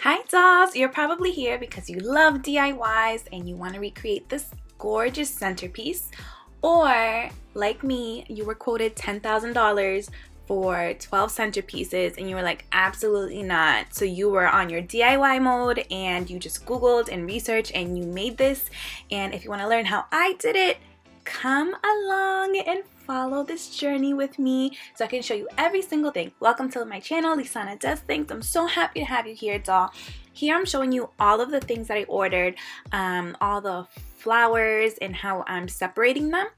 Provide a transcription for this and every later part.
Hi dolls! You're probably here because you love DIYs and you want to recreate this gorgeous centerpiece, or like me, you were quoted $10,000 for 12 centerpieces and you were like, absolutely not. So you were on your DIY mode and you just Googled and researched and you made this. And if you want to learn how I did it, come along and follow this journey with me so I can show you every single thing. Welcome to my channel, Lisanna Does Things. I'm so happy to have you here, doll. Here I'm showing you all of the things that I ordered, all the flowers and how I'm separating them.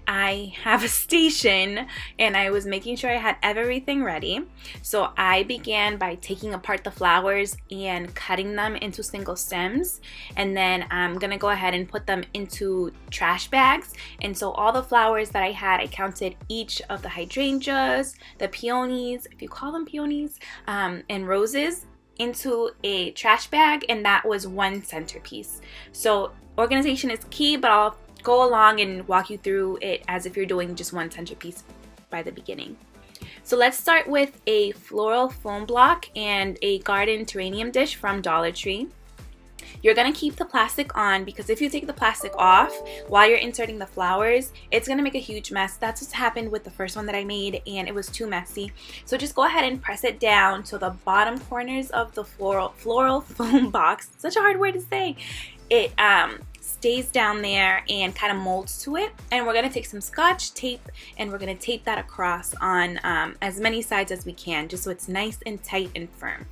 I have a station and I was making sure I had everything ready. So I began by taking apart the flowers and cutting them into single stems, and then I'm gonna go ahead and put them into trash bags. And so all the flowers that I had, I counted each of the hydrangeas, the peonies, if you call them peonies, and roses into a trash bag, and that was one centerpiece. So organization is key, but I'll go along and walk you through it as if you're doing just one centerpiece by the beginning. So let's start with a floral foam block and a garden terrarium dish from Dollar Tree. You're going to keep the plastic on because if you take the plastic off while you're inserting the flowers, it's going to make a huge mess. That's what's happened with the first one that I made, and it was too messy. So just go ahead and press it down to the bottom corners of the floral foam box. Such a hard word to say. It stays down there and kind of molds to it. And we're going to take some Scotch tape and we're going to tape that across on as many sides as we can, just so it's nice and tight and firm.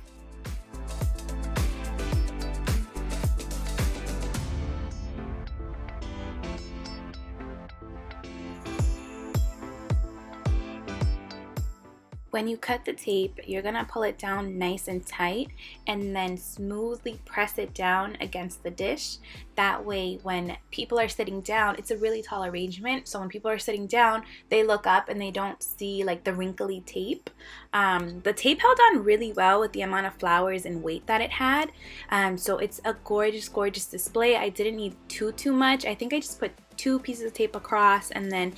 When you cut the tape, you're gonna pull it down nice and tight and then smoothly press it down against the dish. That way, when people are sitting down, it's a really tall arrangement. So when people are sitting down, they look up and they don't see like the wrinkly tape. The tape held on really well with the amount of flowers and weight that it had. So it's a gorgeous, gorgeous display. I didn't need too much. I think I just put 2 pieces of tape across, and then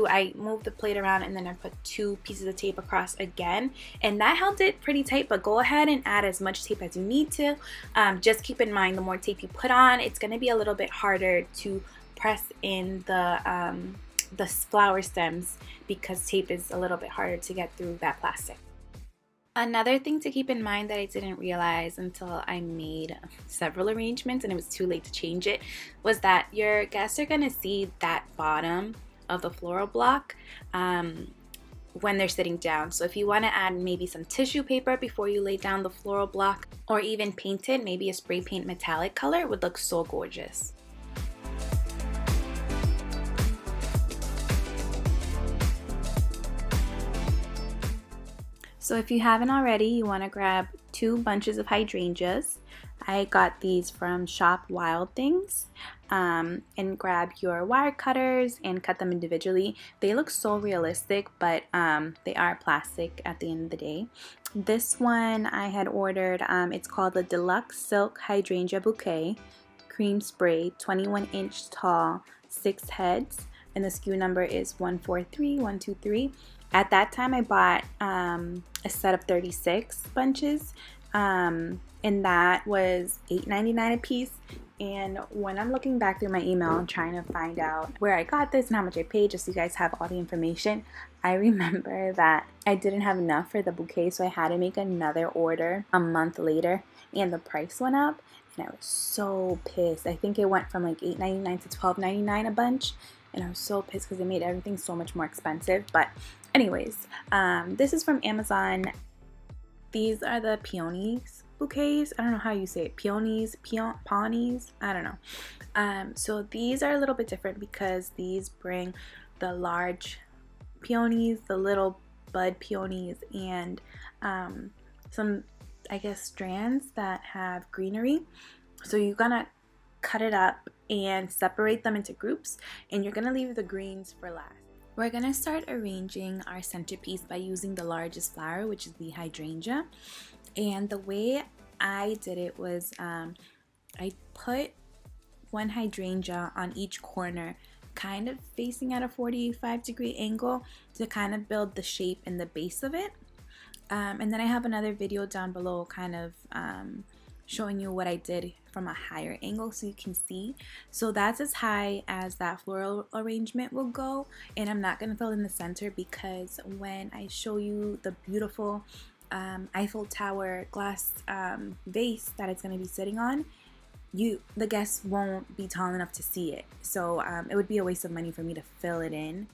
I moved the plate around, and then I put 2 pieces of tape across again, and that held it pretty tight. But go ahead and add as much tape as you need to. Just keep in mind, the more tape you put on, it's going to be a little bit harder to press in the flower stems because tape is a little bit harder to get through that plastic. Another thing to keep in mind that I didn't realize until I made several arrangements and it was too late to change it was that your guests are going to see that bottom of the floral block when they're sitting down. So if you want to add maybe some tissue paper before you lay down the floral block, or even paint it, maybe a spray paint metallic color, it would look so gorgeous. So if you haven't already, you want to grab 2 bunches of hydrangeas. I got these from Shop Wild Things, and grab your wire cutters and cut them individually. They look so realistic, but they are plastic at the end of the day. This one I had ordered, it's called the Deluxe Silk Hydrangea Bouquet, cream spray, 21-inch tall, 6 heads, and the SKU number is 143123. At that time I bought a set of 36 bunches, and that was $8.99 a piece. And when I'm looking back through my email, I'm trying to find out where I got this and how much I paid, just so you guys have all the information. I remember that I didn't have enough for the bouquet, so I had to make another order a month later, and the price went up, and I was so pissed. I think it went from like $8.99 to $12.99 a bunch, and I was so pissed because it made everything so much more expensive. But anyways, this is from Amazon. These are the peonies bouquets. I don't know how you say it. Peonies, peonies, I don't know. So these are a little bit different because these bring the large peonies, the little bud peonies, and some, I guess, strands that have greenery. So you're gonna cut it up and separate them into groups, and you're gonna leave the greens for last. We're gonna start arranging our centerpiece by using the largest flower, which is the hydrangea. And the way I did it was I put one hydrangea on each corner, kind of facing at a 45-degree angle to kind of build the shape in the base of it. And then I have another video down below kind of showing you what I did from a higher angle so you can see. So that's as high as that floral arrangement will go, and I'm not going to fill in the center because when I show you the beautiful Eiffel Tower glass vase that it's going to be sitting on, the guests won't be tall enough to see it. So it would be a waste of money for me to fill it in.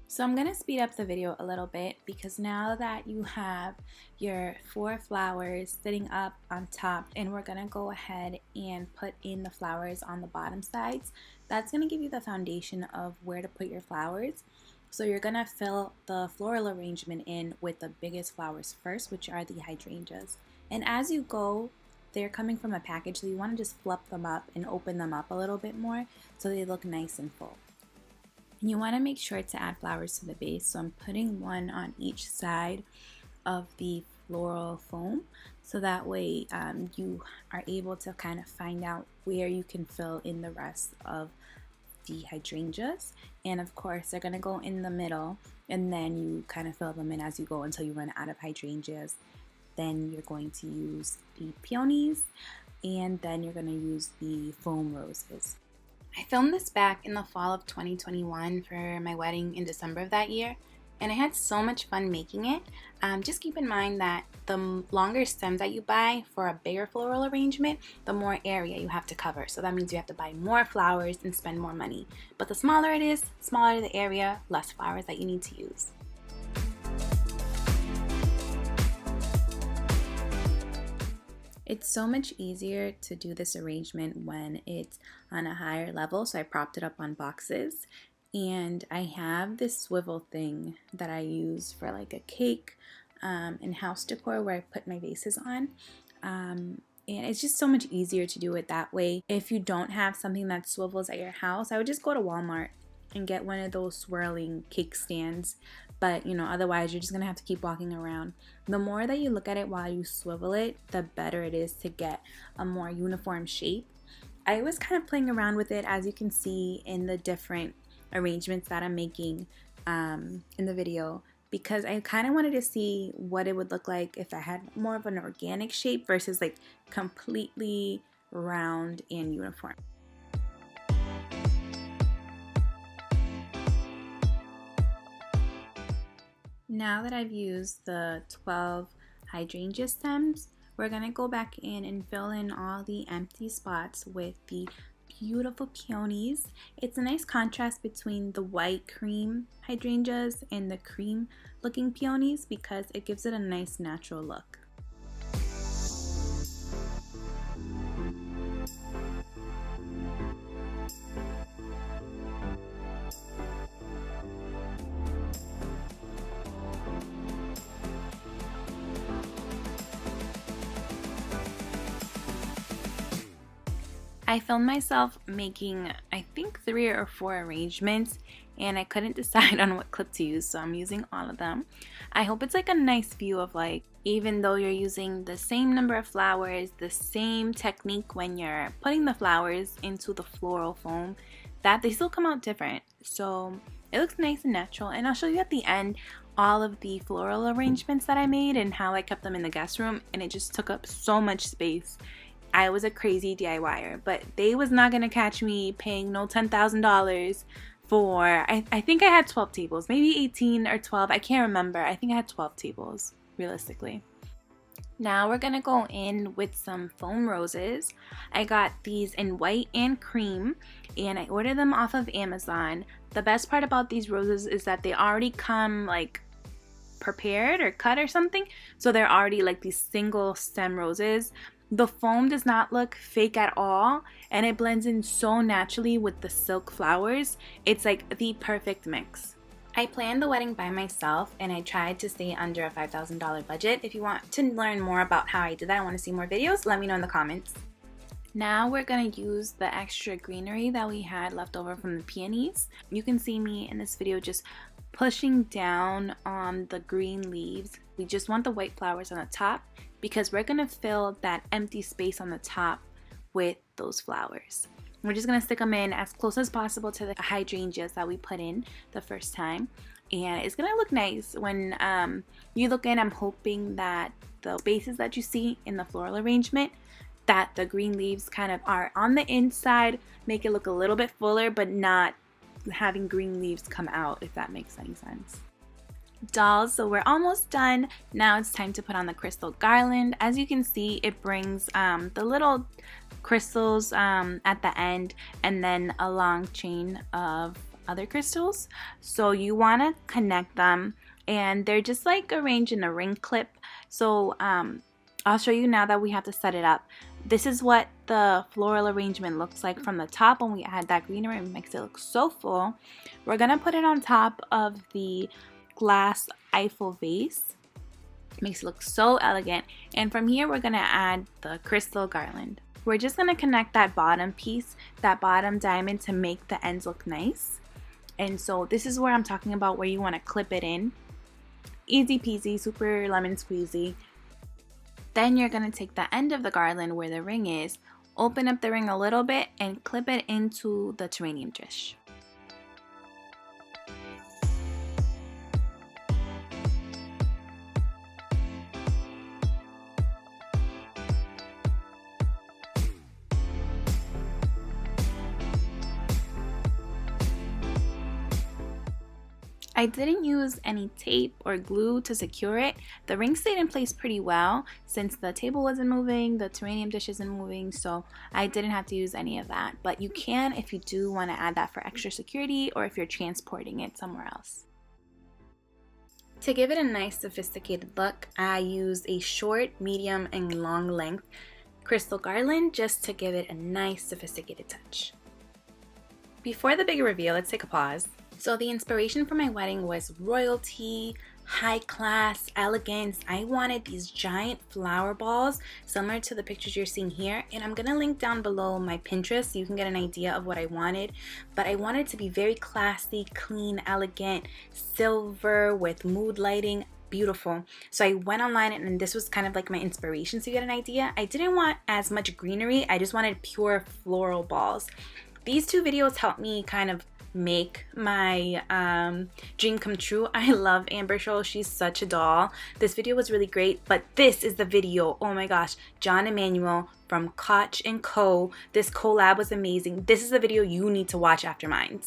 So I'm going to speed up the video a little bit because now that you have your 4 flowers sitting up on top, and we're going to go ahead and put in the flowers on the bottom sides, that's going to give you the foundation of where to put your flowers. So you're going to fill the floral arrangement in with the biggest flowers first, which are the hydrangeas. And as you go, they're coming from a package, so you want to just fluff them up and open them up a little bit more so they look nice and full. And you want to make sure to add flowers to the base, so I'm putting one on each side of the floral foam, so that way you are able to kind of find out where you can fill in the rest of the hydrangeas. And of course they're going to go in the middle, and then you kind of fill them in as you go until you run out of hydrangeas. Then you're going to use the peonies, and then you're going to use the foam roses. I filmed this back in the fall of 2021 for my wedding in December of that year, and I had so much fun making it. Just keep in mind that the longer stems that you buy for a bigger floral arrangement, the more area you have to cover. So that means you have to buy more flowers and spend more money. But the smaller it is, smaller the area, less flowers that you need to use. It's so much easier to do this arrangement when it's on a higher level, so I propped it up on boxes. And I have this swivel thing that I use for like a cake and house decor where I put my vases on. And it's just so much easier to do it that way. If you don't have something that swivels at your house, I would just go to Walmart and get one of those swirling cake stands. But otherwise you're just gonna have to keep walking around. The more that you look at it while you swivel it, the better it is to get a more uniform shape. I was kind of playing around with it, as you can see in the different arrangements that I'm making in the video, because I kind of wanted to see what it would look like if I had more of an organic shape versus like completely round and uniform. Now that I've used the 12 hydrangea stems, we're going to go back in and fill in all the empty spots with the beautiful peonies. It's a nice contrast between the white cream hydrangeas and the cream looking peonies because it gives it a nice natural look. I filmed myself making, I think, 3 or 4 arrangements, and I couldn't decide on what clip to use, so I'm using all of them. I hope it's like a nice view of like, even though you're using the same number of flowers, the same technique when you're putting the flowers into the floral foam, that they still come out different. So it looks nice and natural, and I'll show you at the end all of the floral arrangements that I made and how I kept them in the guest room, and it just took up so much space. I was a crazy DIYer, but they was not gonna catch me paying no $10,000 for, I think I had 12 tables, maybe 18 or 12, I can't remember. I think I had 12 tables, realistically. Now we're gonna go in with some foam roses. I got these in white and cream, and I ordered them off of Amazon. The best part about these roses is that they already come like prepared or cut or something, so they're already like these single stem roses. The foam does not look fake at all, and it blends in so naturally with the silk flowers. It's like the perfect mix. I planned the wedding by myself, and I tried to stay under a $5,000 budget. If you want to learn more about how I did that, I want to see more videos, let me know in the comments. Now we're going to use the extra greenery that we had left over from the peonies. You can see me in this video just pushing down on the green leaves. We just want the white flowers on the top because we're going to fill that empty space on the top with those flowers. We're just going to stick them in as close as possible to the hydrangeas that we put in the first time. And it's going to look nice. When you look in, I'm hoping that the bases that you see in the floral arrangement, that the green leaves kind of are on the inside, make it look a little bit fuller, but not having green leaves come out, if that makes any sense. Dolls, so we're almost done. Now it's time to put on the crystal garland. As you can see, it brings the little crystals at the end, and then a long chain of other crystals. So you want to connect them, and they're just like arranged in a ring clip. So I'll show you now that we have to set it up. This is what the floral arrangement looks like from the top when we add that greenery. It makes it look so full. We're gonna put it on top of the glass Eiffel vase. Makes it look so elegant. And from here we're gonna add the crystal garland. We're just gonna connect that bottom piece, that bottom diamond, to make the ends look nice. And so this is where I'm talking about where you want to clip it in. Easy peasy, super lemon squeezy. Then you're going to take the end of the garland where the ring is, open up the ring a little bit, and clip it into the terrarium dish. I didn't use any tape or glue to secure it. The ring stayed in place pretty well since the table wasn't moving, the terrarium dish isn't moving, so I didn't have to use any of that. But you can if you do want to add that for extra security, or if you're transporting it somewhere else. To give it a nice sophisticated look, I used a short, medium, and long length crystal garland just to give it a nice sophisticated touch. Before the big reveal, let's take a pause. So the inspiration for my wedding was royalty, high class, elegance. I wanted these giant flower balls similar to the pictures you're seeing here, and I'm gonna link down below my Pinterest so you can get an idea of what I wanted. But I wanted it to be very classy, clean, elegant, silver with mood lighting, beautiful. So I went online, and this was kind of like my inspiration so you get an idea. I didn't want as much greenery, I just wanted pure floral balls. These two videos helped me kind of make my dream come true. I love Amber Show. She's such a doll. This video was really great, but this is the video. Oh my gosh, John Emmanuel from Koch & Co. This collab was amazing. This is the video you need to watch after mine.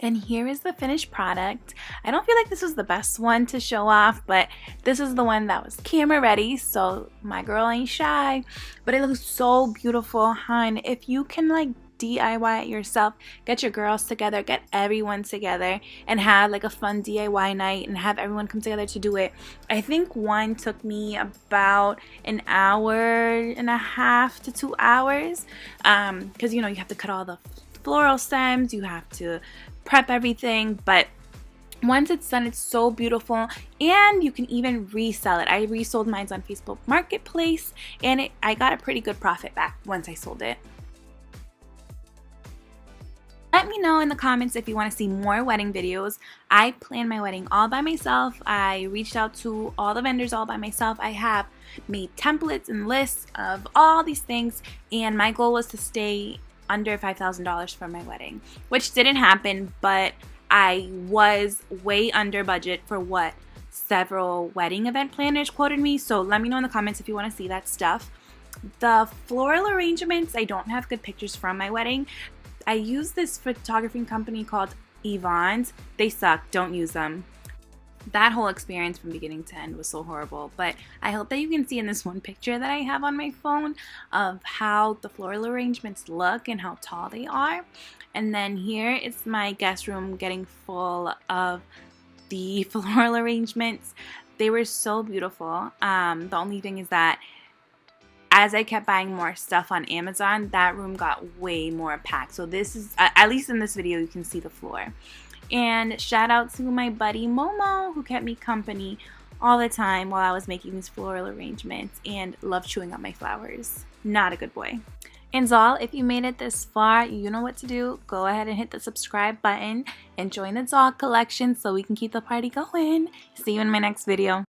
And here is the finished product. I don't feel like this was the best one to show off, but this is the one that was camera ready, so my girl ain't shy. But it looks so beautiful, hun. If you can like DIY it yourself, get your girls together, get everyone together, and have like a fun DIY night and have everyone come together to do it. I think one took me about an hour and a half to 2 hours, because you know you have to cut all the floral stems, you have to prep everything, but once it's done, it's so beautiful, and you can even resell it. I resold mine on Facebook Marketplace, and I got a pretty good profit back once I sold it. Let me know in the comments if you want to see more wedding videos. I planned my wedding all by myself. I reached out to all the vendors all by myself. I have made templates and lists of all these things, and my goal was to stay under $5,000 for my wedding, which didn't happen, but I was way under budget for what several wedding event planners quoted me. So let me know in the comments if you want to see that stuff. The floral arrangements, I don't have good pictures from my wedding. I used this photography company called Yvonne's. They suck. Don't use them. That whole experience from beginning to end was so horrible. But I hope that you can see in this one picture that I have on my phone of how the floral arrangements look and how tall they are. And then here is my guest room getting full of the floral arrangements. They were so beautiful. The only thing is that as I kept buying more stuff on Amazon, that room got way more packed. So this is, at least in this video, you can see the floor. And shout out to my buddy Momo, who kept me company all the time while I was making these floral arrangements and loved chewing on my flowers. Not a good boy. And Zol, if you made it this far, you know what to do. Go ahead and hit the subscribe button and join the Zol collection so we can keep the party going. See you in my next video.